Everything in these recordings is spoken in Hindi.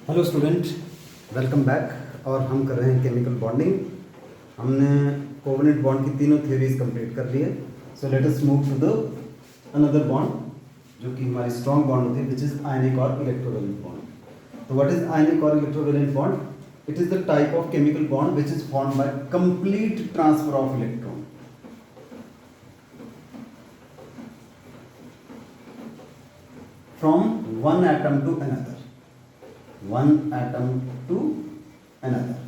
Hello student, welcome back. और हम कर रहे हैं केमिकल बॉन्डिंग। हमने कोवेलेंट बॉन्ड की तीनों थ्योरीज कंप्लीट कर ली है। So let us move to the another bond जो कि हमारी स्ट्रॉन्ग बॉन्ड होती है, विच इज आयनिक और इलेक्ट्रोवैलेंट बॉन्ड। तो व्हाट इज आयनिक और electrovalent bond? It is the type of chemical bond which is formed by complete transfer of electron from one atom to another, one atom to another।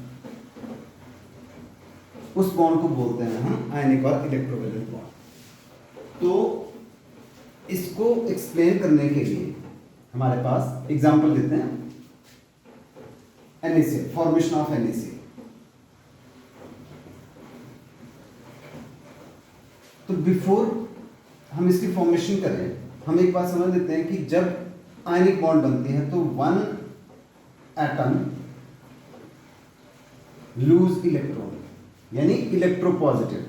उस बॉन्ड को बोलते हैं हम आयनिक और इलेक्ट्रोवैलेंट बॉन्ड। तो इसको एक्सप्लेन करने के लिए हमारे पास एग्जांपल देते हैं NaCl, फॉर्मेशन ऑफ NaCl। तो बिफोर हम इसकी फॉर्मेशन करें, हम एक बात समझ लेते हैं कि जब आयनिक बॉन्ड बनती है तो वन एटम लूज इलेक्ट्रॉन, यानी इलेक्ट्रोपॉजिटिव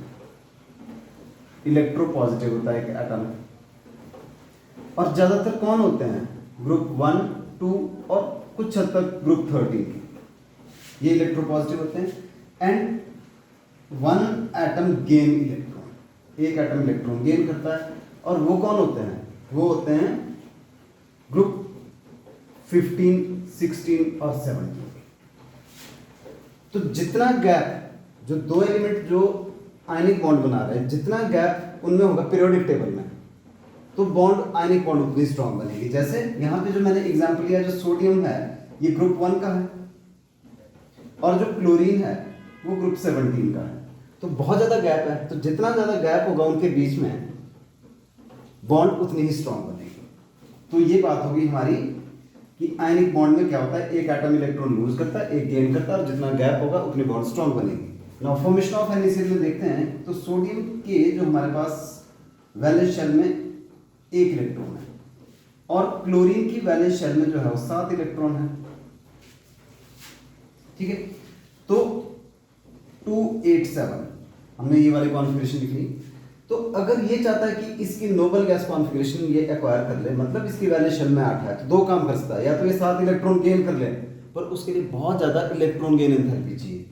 होता है एक एटम। और ज्यादातर कौन होते हैं? ग्रुप 1, 2 और कुछ हद तक ग्रुप 13 के, ये इलेक्ट्रोपॉजिटिव होते हैं। And one atom gain electron, एक एटम इलेक्ट्रॉन गेन करता है। और वो कौन होते हैं? वो होते हैं ग्रुप 15, 16 और 17। तो जितना गैप जो दो एलिमेंट जो आयनिक बॉन्ड बना रहे हैं, जितना गैप उनमें होगा पीरियोडिक टेबल में, तो बॉन्ड आयनिक बॉन्ड उतनी स्ट्रांग बनेगी। जैसे यहाँ पे जो मैंने एग्जांपल लिया, जो सोडियम है ये ग्रुप 1 का है और जो क्लोरीन है वो ग्रुप 17 का है। तो बहुत ज्यादा गैप है, तो जितना ज्यादा गैप होगा उनके बीच में बॉन्ड उतनी ही स्ट्रांग बनेगी। तो ये बात होगी हमारी कि आयनिक बॉन्ड में क्या होता है, एक एटम इलेक्ट्रॉन लूज करता है, एक गेन करता है, और जितना गैप होगा उतनी बॉन्ड स्ट्रांग बनेगी। नाउ फॉर्मेशन ऑफ NaCl में देखते हैं तो सोडियम के जो हमारे पास वैलेंस शेल में एक इलेक्ट्रॉन है और क्लोरीन की वैलेंस शेल में जो है वो 7 इलेक्ट्रॉन है। ठीक है, तो 287 हमने ये वाली कॉन्फ़िगरेशन लिख ली। तो अगर ये चाहता है कि इसकी नोबल गैस कॉन्फ़िगरेशन ये एक्वायर कर ले, मतलब इसकी वैलेंस शेल में 8 है, तो दो काम कर सकता है, या तो ये 7 इलेक्ट्रॉन गेन कर ले, पर उसके लिए बहुत ज्यादा इलेक्ट्रॉन गेन एंथैल्पी चाहिए,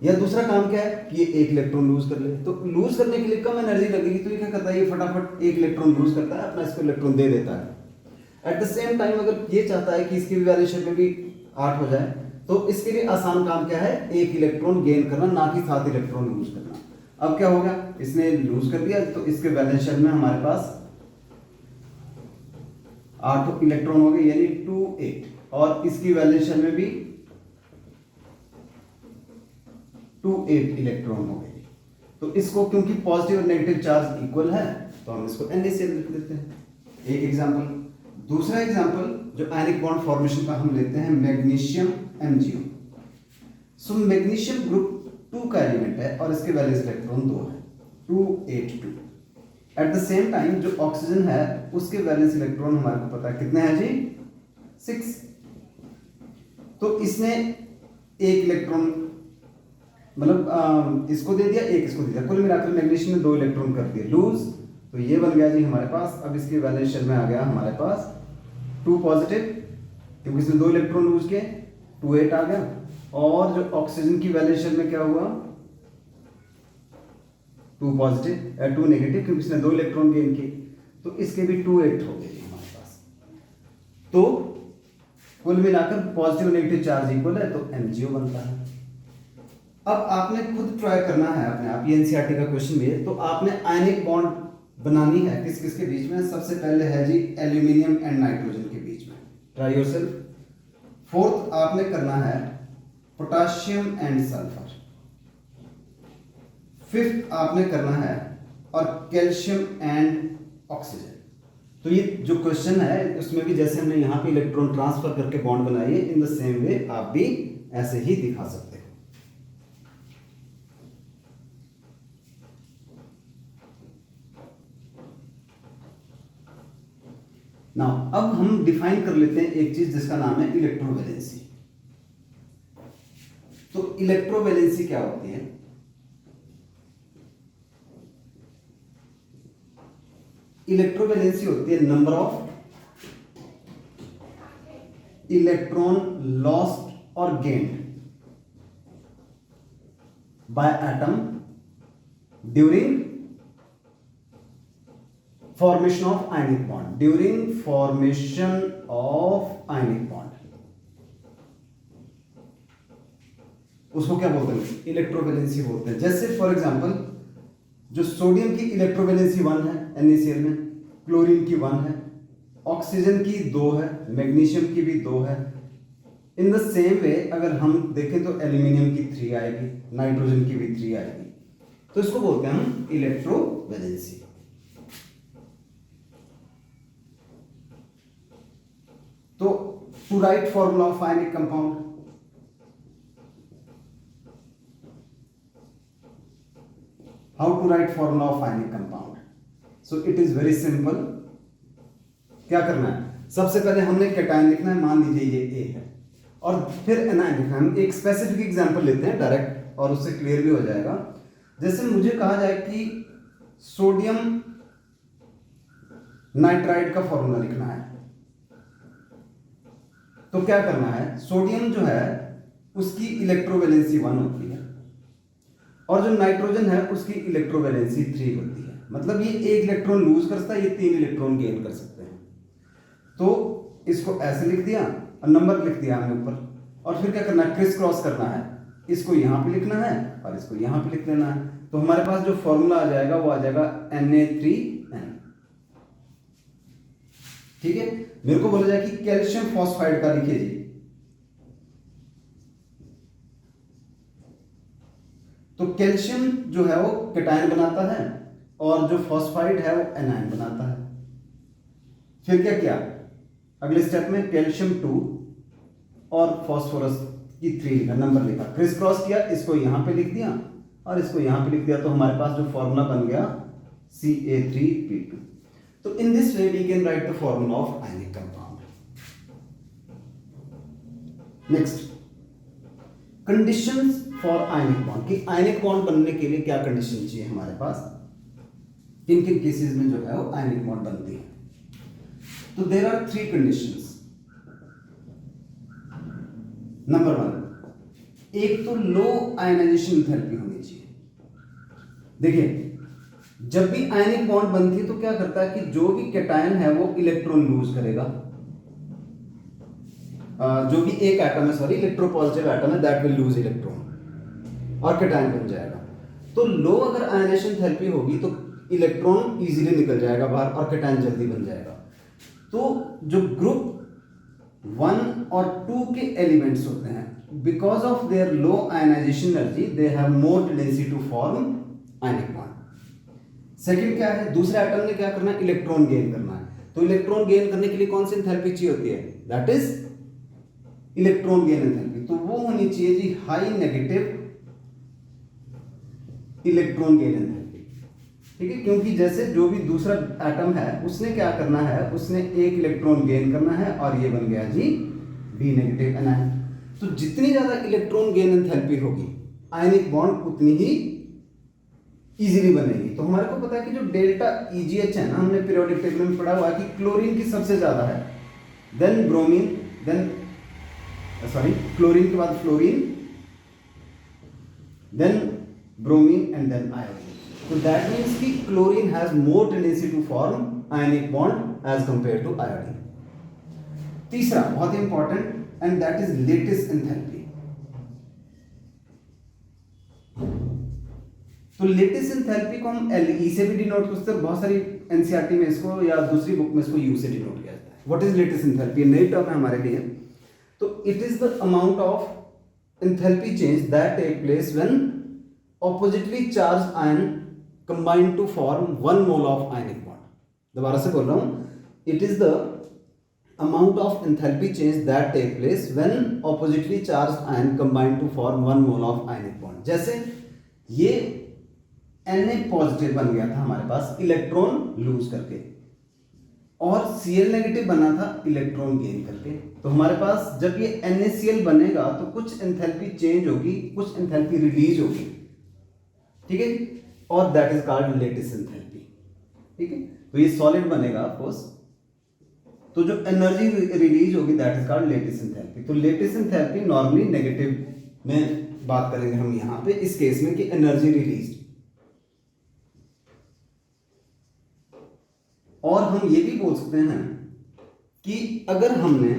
या दूसरा काम क्या है कि ये एक इलेक्ट्रॉन लूज कर ले। तो लूज करने के लिए कम एनर्जी लगेगी, तो ये क्या करता है, ये फटाफट एक इलेक्ट्रॉन लूज करता है, अपना इसको इलेक्ट्रॉन दे देता है। एट द सेम टाइम अगर ये चाहता है कि इसकी वैलेंस शेल में भी 8 हो जाए, तो इसके लिए आसान काम क्या है, एक इलेक्ट्रॉन गेन करना, ना कि 7 इलेक्ट्रॉन लूज करना। अब क्या होगा, इसने लूज कर दिया तो इसके वैलेंस शेल में हमारे पास 8 इलेक्ट्रॉन हो गए, यानी 28, और इसकी वैलेंस शेल में भी 28 इलेक्ट्रॉन हो गए। तो इसको क्योंकि पॉजिटिव और नेगेटिव चार्ज इक्वल है, तो हम इसको NaCl लिख देते हैं। एक एग्जांपल। दूसरा एग्जांपल जो आयनिक बॉन्ड फॉर्मेशन का हम लेते हैं मैग्नीशियम MgO। सो मैग्नीशियम ग्रुप 2 का एलिमेंट है और इसके वैलेंस इलेक्ट्रॉन 2 है, 282। एट द सेम टाइम जो ऑक्सीजन है उसके वैलेंस इलेक्ट्रॉन हमारे को पता है कितने हैं जी, 6। तो इसने एक इलेक्ट्रॉन मतलब इसको दे दिया, एक इसको दे दिया, कुल मिलाकर मैग्नीशियम ने 2 इलेक्ट्रॉन कर दिए लूज। तो ये बन गया जी हमारे पास, अब इसके वैलेंस शेल में आ गया हमारे पास 2 पॉजिटिव, क्योंकि इसने 2 इलेक्ट्रॉन लूज किए, 28 आ गया। और जो ऑक्सीजन की वैलेंस शेल में क्या हुआ, 2 पॉजिटिव 2 नेगेटिव, क्योंकि इसने 2 इलेक्ट्रॉन गेन किए, तो इसके भी 28 हो गए हमारे पास। तो कुल मिलाकर पॉजिटिव नेगेटिव चार्ज इक्वल है, तो MgO बनता है। अब आपने खुद ट्राई करना है अपने आप, ये NCERT का क्वेश्चन भी है। तो आपने आयनिक बॉन्ड बनानी है किस किस के बीच में? सबसे पहले है जी एल्यूमिनियम एंड नाइट्रोजन के बीच में, ट्राई योरसेल्फ। फोर्थ आपने करना है पोटाशियम एंड सल्फर। फिफ्थ आपने करना है और कैल्शियम एंड ऑक्सीजन। तो ये जो क्वेश्चन है उसमें भी जैसे हमने यहाँ पे इलेक्ट्रॉन ट्रांसफर करके बॉन्ड बनाई है, इन द सेम वे आप भी ऐसे ही दिखा सकते हो। नाउ अब हम डिफाइन कर लेते हैं एक चीज जिसका नाम है इलेक्ट्रोवैलेंसी। तो इलेक्ट्रोवैलेंसी क्या होती है? इलेक्ट्रोवैलेंसी होती है नंबर ऑफ इलेक्ट्रॉन लॉस्ट और gained by atom during formation of ionic bond, during formation of ionic bond, उसको क्या बोलते हैं? इलेक्ट्रोवैलेंसी बोलते हैं। जैसे फॉर एग्जांपल जो सोडियम की इलेक्ट्रोवैलेंसी 1 है NaCl में, क्लोरीन की 1 है, ऑक्सीजन की 2 है, मैग्नीशियम की भी 2 है। इन द सेम वे अगर हम देखें तो एल्यूमिनियम की 3 आएगी, नाइट्रोजन की भी 3 आएगी। तो इसको बोलते हैं हम इलेक्ट्रोवैलेंसी। तो to write formula of ionic compound, how to write formula of ionic compound? So it is very simple। क्या करना है? सबसे पहले हमने कैटायन लिखना है, मान लीजिए ये A है, और फिर एनायन लिखना है। हम एक स्पेसिफिक एग्जांपल लेते हैं डायरेक्ट, और उससे क्लियर भी हो जाएगा। जैसे मुझे कहा जाए कि सोडियम नाइट्राइड का फॉर्मूला लिखना है, तो क्या करना है? सोडियम जो है उसकी इलेक्ट्रोवैलेंसी 1 होती है, और जो नाइट्रोजन है उसकी इलेक्ट्रोवैलेंसी 3 होती है। मतलब ये 1 इलेक्ट्रॉन लूज कर सकता है, ये 3 इलेक्ट्रॉन गेन कर सकते हैं। तो इसको ऐसे लिख दिया और नंबर लिख दिया हमने ऊपर, और फिर क्या करना है? क्रिस क्रॉस करना है, इसको यहां पे लिखना है और इसको यहां पे लिख देना है। तो हमारे पास जो फॉर्मूला आ जाएगा वो आ जाएगा Na3N। ठीक है, मेरे को बोला जाए कि कैल्शियम फॉस्फाइड का लिखिए जी, तो कैल्शियम जो है वो कैटायन बनाता है और जो फॉस्फाइड है वो एनायन बनाता है। फिर क्या किया अगले स्टेप में? कैल्शियम 2 और फॉस्फोरस की 3 लिखा, नंबर लिखा, क्रिस क्रॉस किया, इसको यहां पे लिख दिया और इसको यहां पे लिख दिया। तो हमारे पास जो फॉर्मूला बन गया Ca3P2। तो in this way we can write the formula of ionic compound. Next, conditions for ionic bond, कि आयनिक बॉन्ड बनने के लिए क्या कंडीशन चाहिए हमारे पास, किन किन केसेस में जो है वो आयनिक बॉन्ड बनती है। तो देयर आर 3 कंडीशंस। नंबर 1, एक तो लो आयनाइजेशन एंथैल्पी होनी चाहिए। देखिए जब भी आयनिक बॉन्ड बनती है तो क्या करता है कि जो भी कैटायन है वो इलेक्ट्रॉन लूज करेगा, जो भी एक एटम है, सॉरी इलेक्ट्रोपॉजिटिव एटम है, दैट विल लूज इलेक्ट्रॉन और कैटायन बन जाएगा। तो लो अगर आयनाइजेशन एंथैल्पी होगी तो इलेक्ट्रॉन इजीली निकल जाएगा बाहर और कैटायन जल्दी बन जाएगा। तो जो ग्रुप 1 और 2 के एलिमेंट्स होते हैं, because of their low ionization energy they have more tendency to form ionic bond. Second क्या है? दूसरे एटम ने क्या करना है? इलेक्ट्रॉन गेन करना है। तो इलेक्ट्रॉन गेन करने के लिए कौन सी एंथैल्पी चाहिए होती है? That is electron gain enthalpy. तो वो होनी चाहिए जी high negative electron gain enthalpy. ठीक है, क्योंकि जैसे जो भी दूसरा एटम है उसने क्या करना है? उसने एक इलेक्ट्रॉन गेन करना है और ये बन गया जी बी नेगेटिव एनायन। तो जितनी ज्यादा इलेक्ट्रॉन गेन एंथैल्पी होगी आयनिक बॉन्ड उतनी ही इजीली बनेगी। तो हमारे को पता है कि जो डेल्टा EGH है ना, हमने पीरियोडिक टेबल में पढ़ा हुआ है कि क्लोरीन की सबसे ज्यादा है, देन ब्रोमीन, देन क्लोरीन के बाद fluorine, then bromine and then iodine. तो दैट मीन्स कि chlorine has more tendency to form ionic bond as compare to iodine. तीसरा बहुत ही important and that is lattice enthalpy. तो लेटिस एंथैल्पी को हम LE से भी डिनोट करते हैं, बहुत सारी NCERT में इसको या दूसरी बुक में इसको U से डिनोट किया जाता है। What is lattice enthalpy? नई टर्म है हमारे लिए। तो it is the amount of enthalpy change that take place when oppositely charge ion combine to form 1 mole of ionic bond. दोबारा से बोल रहा हूं, it is the amount of enthalpy change that take place when oppositely charged ion combine to form 1 mole of ionic bond। जैसे ये Na पॉजिटिव बन गया था हमारे पास इलेक्ट्रॉन लूज करके, और Cl नेगेटिव बना था इलेक्ट्रॉन गेन करके। तो हमारे पास जब ये NaCl बनेगा तो कुछ एंथैल्पी चेंज होगी, कुछ एंथैल्पी रिलीज होगी। ठीक है, और that is called lattice enthalpy. ठीक है, तो ये सॉलिड बनेगा ऑफ कोर्स। तो जो एनर्जी रिलीज होगी that is called lattice enthalpy. तो लेटिस एंथैल्पी नॉर्मली नेगेटिव में बात करेंगे हम यहाँ पे इस केस में कि एनर्जी रिलीज। और हम ये भी बोल सकते हैं कि अगर हमने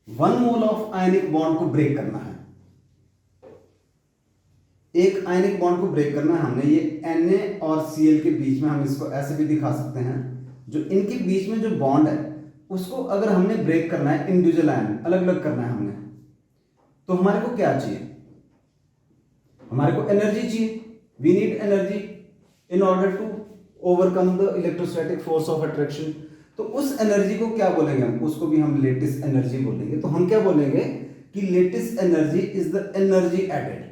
1 मोल ऑफ आयनिक बॉन्ड को ब्रेक करना है, एक आयनिक बॉन्ड को ब्रेक करना है हमने, ये Na और Cl के बीच में, हम इसको ऐसे भी दिखा सकते हैं, जो इनके बीच में जो बॉन्ड है उसको अगर हमने ब्रेक करना है, इंडिविजुअल आयन अलग अलग करना है हमने, तो हमारे को क्या चाहिए? हमारे को एनर्जी चाहिए। We need energy in order to overcome the electrostatic force of attraction. तो उस एनर्जी को क्या बोलेंगे हम? उसको भी हम लेटिस एनर्जी बोलेंगे। तो हम क्या बोलेंगे कि lattice energy is the energy added.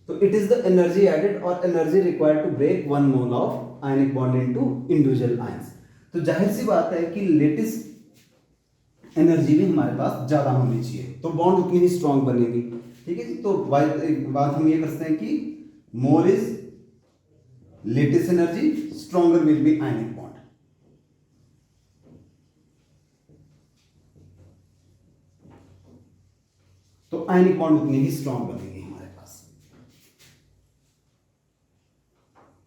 तो it is the energy added और energy required to break 1 mole of ionic bond into individual ions. तो जाहिर सी बात है कि लेटिस एनर्जी भी हमारे पास ज्यादा होनी चाहिए, तो बॉन्ड उतनी ही स्ट्रांग बनेगी। ठीक है जी। तो एक बात हम ये करते हैं कि more is lattice energy, stronger will be ionic bond. तो आयनिक बॉन्ड उतनी ही स्ट्रांग बनेगी हमारे पास।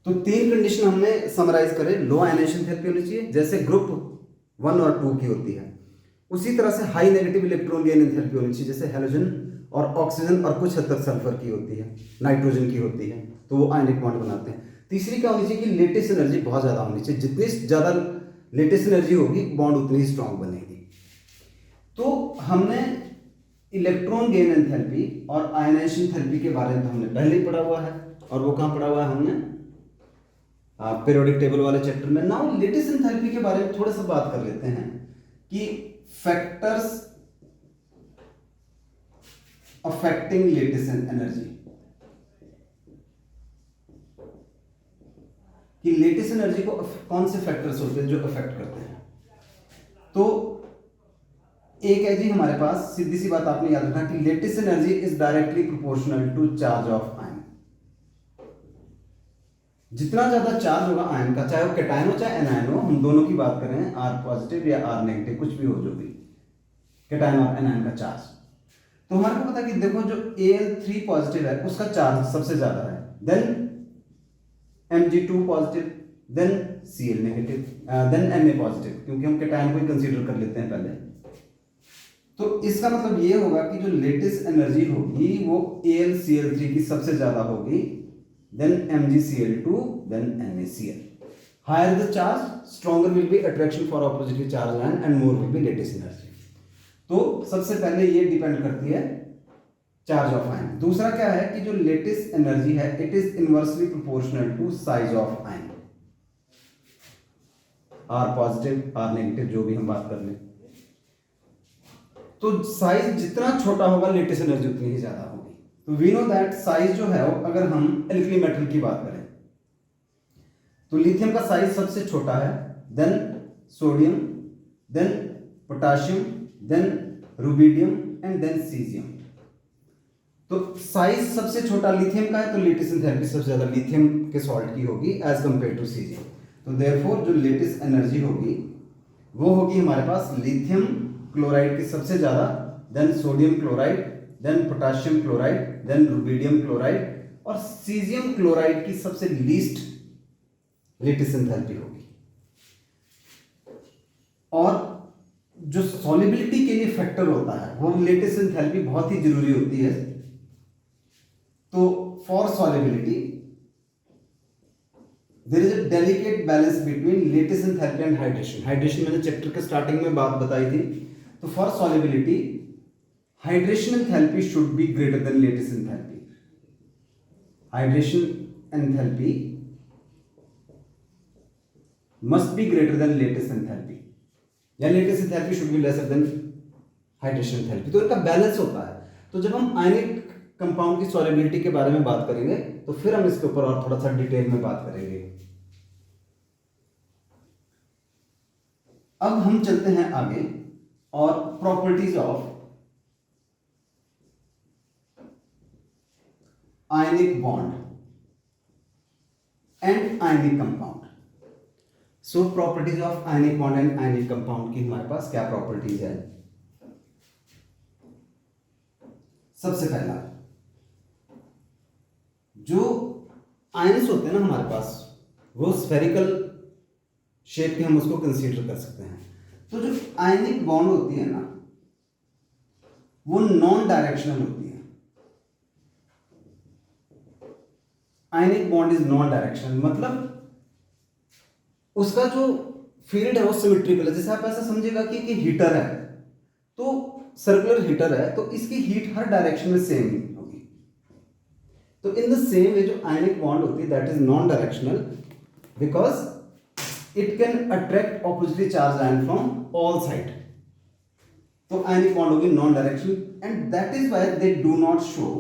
तो 3 कंडीशन हमने समराइज करे। लो आयनाइजेशन थेरेपी होनी चाहिए जैसे ग्रुप 1 और 2 की होती है, उसी तरह से high negative electron gain enthalpy होनी चाहिए जैसे हैलोजन और ऑक्सीजन और कुछ हद तक सल्फर की होती है, नाइट्रोजन की होती है, तो वो आयनिक बॉन्ड बनाते हैं। तीसरी क्या होनी चाहिए कि लेटिस एनर्जी बहुत ज़्यादा होनी चाहिए। जितनी ज़्यादा लेटिस एनर्जी होगी बॉन्ड उतनी ही स्ट्रांग बनेगी। तो हमने इलेक्ट्रॉन गेन एंथैल्पी और आयनाइजेशन थेरेपी के बारे में तो हमने पहले ही पढ़ा हुआ है, और वो कहाँ पढ़ा हुआ है हमने? पीरियोडिक टेबल वाले चैप्टर में। नाउ लेटिस एंथैल्पी के बारे में थोड़ा सा बात कर लेते हैं कि फैक्टर्स अफेक्टिंग लेटिस एनर्जी, कि लेटिस एनर्जी को कौन से फैक्टर्स होते हैं जो अफेक्ट करते हैं। तो एक है जी हमारे पास, सीधी सी बात आपने याद रखना कि lattice energy is directly proportional to charge of ion. जितना ज्यादा चार्ज होगा आयन का, चाहे वो कैटायन हो चाहे एनायन हो, हम दोनों की बात करें, आर पॉजिटिव या आर नेगेटिव कुछ भी हो, जो भी कैटायन और एनायन का चार्ज, तो हमारे को पता है कि देखो जो Al3 पॉजिटिव है उसका चार्ज सबसे ज्यादा है, then Mg2 positive, then Cl negative, then Na positive, क्योंकि हम कैटायन को ही कंसीडर कर लेते हैं पहले। तो इसका मतलब ये होगा कि जो लेटिस एनर्जी होगी वो AlCl3 की सबसे ज्यादा होगी, then MgCl2, then NaCl. Higher the charge, stronger will be attraction for oppositely charged ion and more will be lattice energy. तो सबसे पहले ये डिपेंड करती है चार्ज ऑफ आयन। दूसरा क्या है कि जो लेटिस एनर्जी है it is inversely proportional to size of ion, or positive or negative जो भी हम बात कर लें। तो साइज जितना छोटा होगा लेटिस एनर्जी उतनी ही ज्यादा होगी। तो वी नो दैट साइज जो है वो, अगर हम एल्कली मेटल की बात करें तो लिथियम का साइज सबसे छोटा है, then sodium, then potassium, then rubidium and then caesium. तो साइज सबसे छोटा लिथियम का है, तो लेटिस एंथैल्पी सबसे ज्यादा लिथियम के सॉल्ट की होगी एज कंपेयर टू सीजियम। तो देयरफॉर जो लेटिस एनर्जी होगी वो होगी हमारे पास लिथियम क्लोराइड की सबसे ज्यादा, then sodium chloride, then potassium chloride, then rubidium chloride, और सीजियम क्लोराइड की सबसे लीस्ट लेटिस एंथैल्पी होगी। और जो सॉल्युबिलिटी के लिए फैक्टर होता है वो लेटिस एंथैल्पी बहुत ही जरूरी होती है। तो for solubility there is a delicate balance between lattice enthalpy and hydration. Hydration मैंने चैप्टर के स्टार्टिंग में बात बताई थी। तो for solubility hydration enthalpy should be greater than lattice enthalpy. Hydration enthalpy must be greater than latest enthalpy, या latest enthalpy should be lesser than hydration enthalpy। तो इनका बैलेंस होता है। तो जब हम आयनिक कंपाउंड की सॉल्युबिलिटी के बारे में बात करेंगे तो फिर हम इसके ऊपर और थोड़ा सा डिटेल में बात करेंगे। अब हम चलते हैं आगे और properties of ionic bond and ionic compound. So properties of ionic bond and ionic compound की हमारे पास क्या प्रॉपर्टीज है। सबसे पहला, जो आयंस होते हैं ना हमारे पास, वो स्फेरिकल शेप के हम उसको कंसीडर कर सकते हैं। तो जो आयनिक बॉन्ड होती है ना, वो नॉन डायरेक्शनल होती है। आयनिक बॉन्ड इज नॉन डायरेक्शनल, मतलब उसका जो फील्ड है वो सिमेट्रिकल है। जैसे आप ऐसा समझेगा कि हीटर है, तो सर्कुलर हीटर है, तो इसकी हीट हर डायरेक्शन में सेम होगी। तो इन द सेम वे जो आयनिक बॉन्ड होती है that is non directional because it can attract oppositely charge ion from all side. तो आयनिक बॉन्ड होगी non directional and that is why they do not show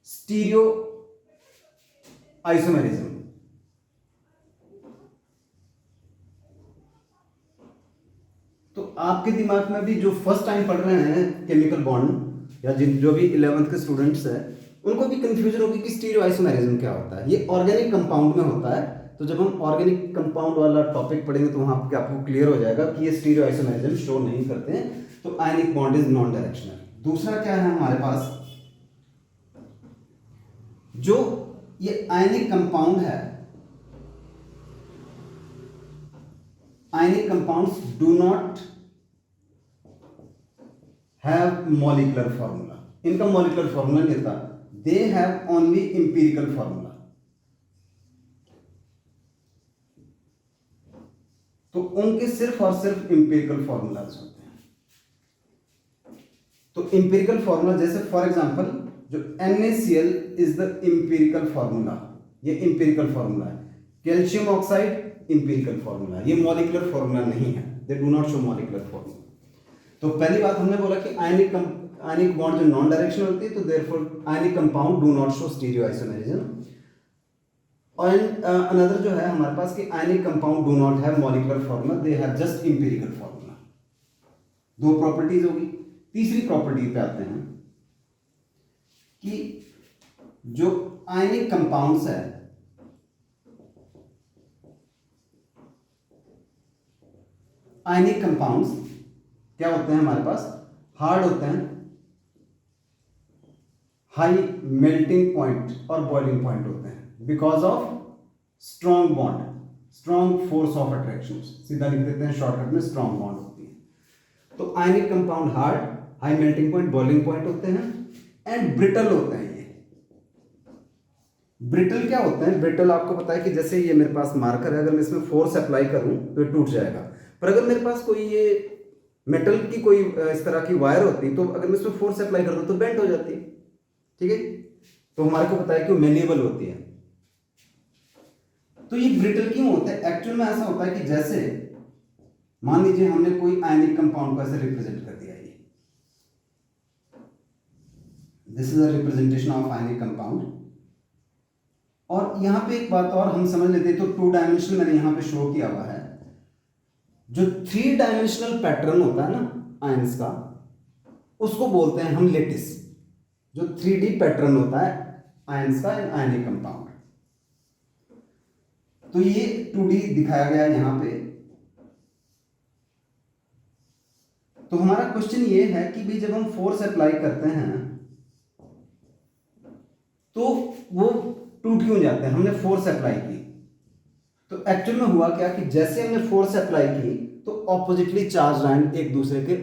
stereo isomerism. तो आपके दिमाग में भी जो फर्स्ट टाइम पढ़ रहे हैं केमिकल बॉन्ड या जिन जो भी 11th के स्टूडेंट्स हैं उनको भी कंफ्यूजन होगी कि स्टीरियो आइसोमेरिज्म क्या होता है। ये ऑर्गेनिक कंपाउंड में होता है। तो जब हम ऑर्गेनिक कंपाउंड वाला टॉपिक पढ़ेंगे तो वहां पे आपको क्लियर हो जाएगा कि ये स्टीरियो आइसोमेरिज्म शो नहीं करते हैं। तो आयनिक बॉन्ड इज नॉन डायरेक्शनल। दूसरा क्या है हमारे पास, जो ये आयनिक कंपाउंड है, ionic compounds do not have molecular formula. इनका मॉलिक्यूलर फॉर्मूला नहीं होता, they have only empirical formula. तो उनके सिर्फ और सिर्फ इंपीरिकल फॉर्मूलाज होते हैं। तो इंपीरिकल फॉर्मूला जैसे फॉर एग्जांपल जो NaCl is the empirical formula, ये इंपीरिकल फॉर्मूला है। कैल्शियम ऑक्साइड इंपीरिकल फॉर्मूला, ये मॉलिक्यूलर फॉर्मूला नहीं है, they do not show molecular formula. तो पहली बात हमने बोला कि आयनिक बॉन्ड जो नॉन डायरेक्शनल होती है, तो therefore ionic compound do not show stereo isomerism. और अनदर जो है हमारे पास कि ionic compound do not have molecular formula, they have just empirical formula. दो प्रॉपर्टीज होगी। तीसरी प्रॉपर्टी पे आते हैं कि जो आयनिक कंपाउंड्स है, आयनिक कंपाउंड्स क्या होते हैं हमारे पास, हार्ड होते हैं, हाई मेल्टिंग पॉइंट और बॉइलिंग पॉइंट होते हैं because of strong bond, strong force of attraction. सीधा लिख देते हैं शॉर्टकट में, स्ट्रॉन्ग बॉन्ड होती है। तो ionic compound hard, high melting point, boiling point होते हैं एंड ब्रिटल होते हैं। ये ब्रिटल क्या होते हैं, ब्रिटल आपको पता है कि जैसे ये मेरे पास मार्कर है, अगर मैं इसमें फोर्स अप्लाई करूं तो ये टूट जाएगा। पर अगर मेरे पास कोई ये मेटल की कोई इस तरह की वायर होती तो अगर मैं इसमें फोर्स अप्लाई करता तो बेंड हो जाती, ठीक है। तो हमारे को पता है कि वो मेलिएबल होती है। तो ये ब्रिटल क्यों होता है, एक्चुअल में ऐसा होता है कि जैसे मान लीजिए हमने कोई आयनिक कंपाउंड को ऐसे रिप्रेजेंट कर दिया, ये this is a representation of ionic compound. और यहां पे एक बात और हम समझ लेते हैं, तो 2 डायमेंशनल मैंने यहां पे शो किया हुआ है। जो 3 डायमेंशनल पैटर्न होता है ना आयंस का, उसको बोलते हैं हम लेटिस। जो 3D पैटर्न होता है आयंस का इन आयनिक कंपाउंड, तो ये 2D दिखाया गया है यहां पे। तो हमारा क्वेश्चन ये है कि भाई जब हम फोर्स अप्लाई करते हैं तो वो टूट क्यों जाते हैं, हमने फोर्स अप्लाई की। तो एक्चुअल में हुआ क्या कि जैसे हमने फोर्स अप्लाई की तो ऑपोजिटली चार्ज आयन एक दूसरे के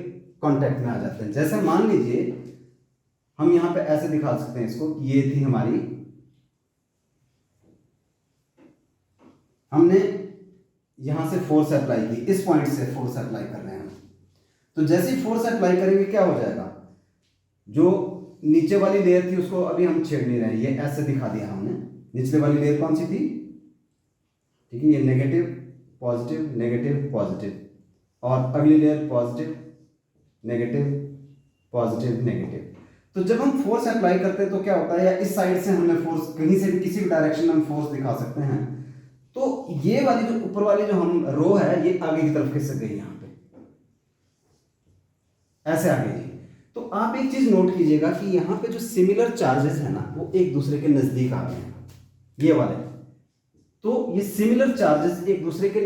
कांटेक्ट में आ जाते हैं। जैसे मान लीजिए हम यहां पे ऐसे दिखा सकते हैं इसको, ये थी हमारी, हमने यहां से फोर्स अप्लाई की, इस पॉइंट से फोर्स अप्लाई कर रहे हैं हम। तो जैसे ही फोर्स अप्लाई करेंगे क्या हो जाएगा, जो नीचे वाली लेयर थी उसको अभी हम छेड़ नहीं रहे हैं, ये ऐसे दिखा दिया हमने। निचले वाली लेयर कौन सी थी, ठीक है, ये नेगेटिव पॉजिटिव नेगेटिव पॉजिटिव, और अगली layer positive negative positive negative. तो जब हम फोर्स अप्लाई करते हैं तो क्या होता है, या इस साइड से हमने फोर्स, कहीं से भी किसी भी डायरेक्शन में हम फोर्स दिखा सकते हैं। तो ये वाली जो ऊपर वाली जो हम रो है, ये आगे की तरफ खिसक गई, यहां पे ऐसे आ गई। तो आप एक चीज नोट कीजिएगा कि यहाँ पे जो सिमिलर चार्जेस है ना वो एक दूसरे के नजदीक आ गए हैं, ये वाले। तो ये सिमिलर चार्जेस एक दूसरे के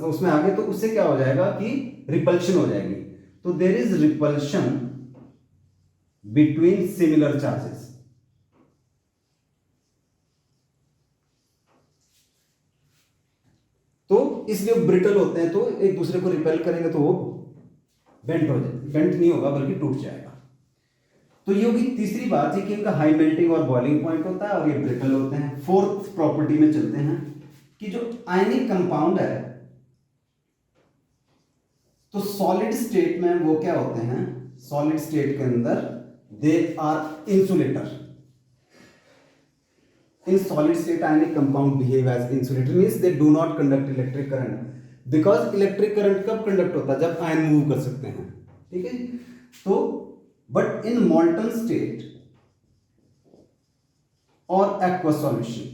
उसमें आ गए, तो उससे क्या हो जाएगा कि रिपल्शन हो जाएगी। तो there is repulsion between similar charges. तो इसलिए ब्रिटल होते हैं, तो एक दूसरे को रिपेल करेंगे तो वो बेंट हो जाए, बेंट नहीं होगा बल्कि टूट जाएगा। तो ये होगी तीसरी बात है कि इनका हाई मेल्टिंग और बॉइलिंग पॉइंट होता है और ये ब्रिटल होते हैं। फोर्थ प्रॉपर्टी में चलते हैं कि जो आयनिक कंपाउंड है तो सॉलिड स्टेट में वो क्या होते हैं, सॉलिड स्टेट के अंदर they are insulator. In solid state ionic compound behave as insulator, means they do not conduct electric current, because electric current कब conduct होता है, जब आयन मूव कर सकते हैं, ठीक है। तो but in molten state or aqueous solution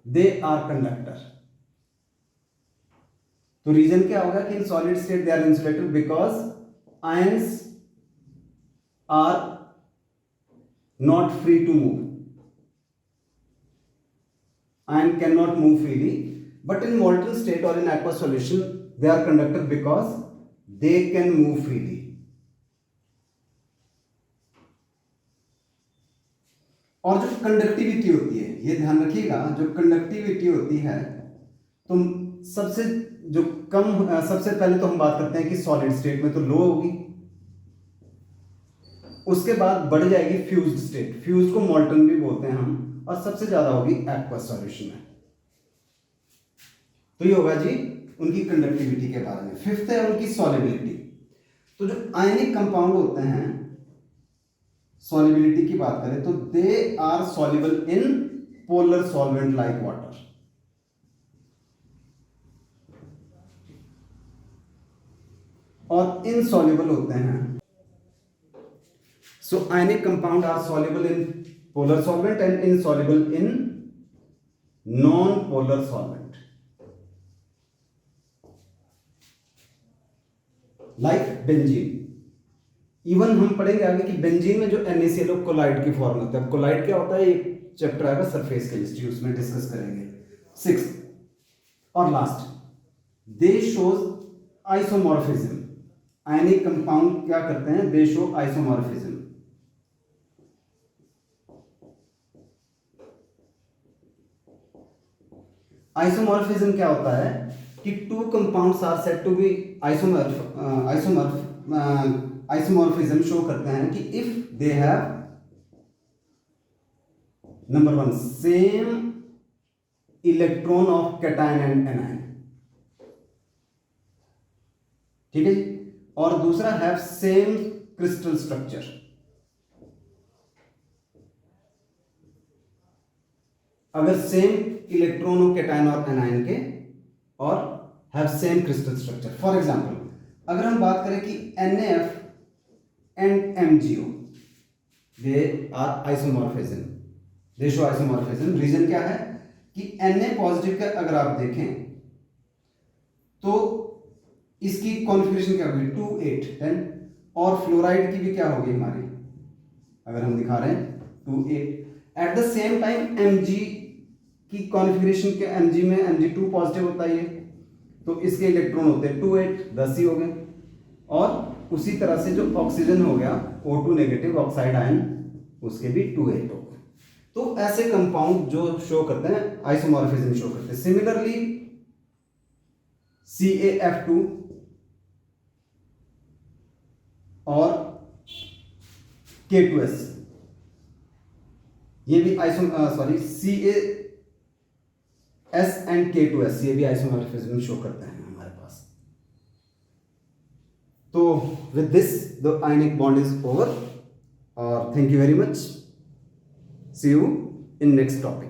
they are conductor। तो रीजन क्या होगा कि in solid state they are insulator because ions are not free to move, ion cannot move freely, but in molten state or in aqueous solution they are conductor because they can move freely। और जो कंडक्टिविटी होती है, ये ध्यान रखिएगा, जो कंडक्टिविटी होती है तो सबसे जो कम, सबसे पहले तो हम बात करते हैं कि सॉलिड स्टेट में तो लो होगी, उसके बाद बढ़ जाएगी फ्यूज्ड स्टेट, फ्यूज को मोल्टन भी बोलते हैं हम, और सबसे ज्यादा होगी एक्वस सॉल्यूशन में। तो ये होगा जी उनकी कंडक्टिविटी के बारे में। फिफ्थ है उनकी सॉल्युबिलिटी। तो जो आयनिक कंपाउंड होते हैं, सॉल्युबिलिटी की बात करें तो they are soluble in polar solvent like water. और इनसॉल्युबल होते हैं। So ionic compound are soluble in polar solvent and insoluble in non-polar solvent like benzene। Even हम पढ़ेंगे आगे कि बेंजीन में जो NaCl कोलाइड की फॉर्म होता है। कोलाइड क्या होता है, एक चैप्टर आएगा सरफेस केमिस्ट्री, उसमें डिस्कस करेंगे। सिक्स्थ और लास्ट, दे शोज आइसोमॉर्फिज्म। आयनिक कंपाउंड क्या करते हैं, दे शो आइसोमॉर्फिज्म। आइसोमॉर्फिज्म क्या होता है कि two compounds are said to be isomorphism show करते हैं कि if they have number one same electron of cation and anion, ठीक है, और दूसरा हैव सेम क्रिस्टल स्ट्रक्चर। अगर सेम इलेक्ट्रॉन हो कैटायन और एनायन के और have same crystal structure. For example अगर हम बात करें कि NaF and MgO they are isomorphism, they show isomorphism. Reason क्या है कि Na पॉजिटिव का अगर आप देखें तो इसकी कॉन्फ़िगरेशन क्या होगी 2 8 10, और फ्लोराइड की भी क्या होगी हमारी, अगर हम दिखा रहे हैं 2 8। At the same time Mg की कॉन्फ़िगरेशन के Mg में Mg2 पॉजिटिव होता है, तो इसके इलेक्ट्रॉन होते हैं 2 8 10 ही हो गए। और उसी तरह से जो ऑक्सीजन हो गया O2 नेगेटिव ऑक्साइड आयन, उसके भी 2 8 हो गए। तो ऐसे कंपाउंड जो शो करते हैं आइसोमॉर्फिज्म शो करते हैं। सिमिलरली CaF2 और K2S, ये भी CaS एंड K2S, ये भी आइसोमॉर्फिज्म शो करते हैं हमारे पास। तो with this the ionic bond is over, और thank you very much. See you in next topic.